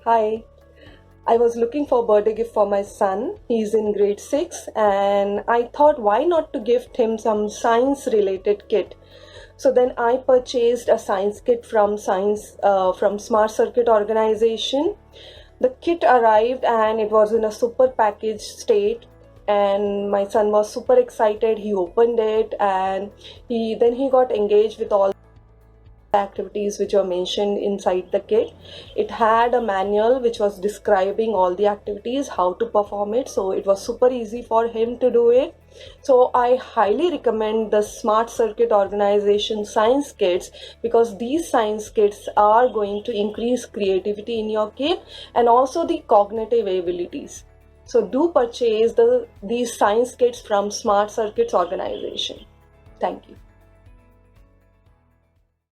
Hi. I was looking for a birthday gift for my son. He's in grade 6 and I thought why not to gift him some science related kit. So then I purchased a science kit from Smart Circuit organization. The kit arrived and it was in a super packaged state, and my son was super excited. He opened it and he got engaged with all activities which were mentioned inside the kit. It had a manual which was describing all the activities, how to perform it, so it was super easy for him to do it. So I highly recommend the Smart Circuit organization science kits, because these science kits are going to increase creativity in your kid and also the cognitive abilities. So do purchase these science kits from Smart Circuits organization. Thank you.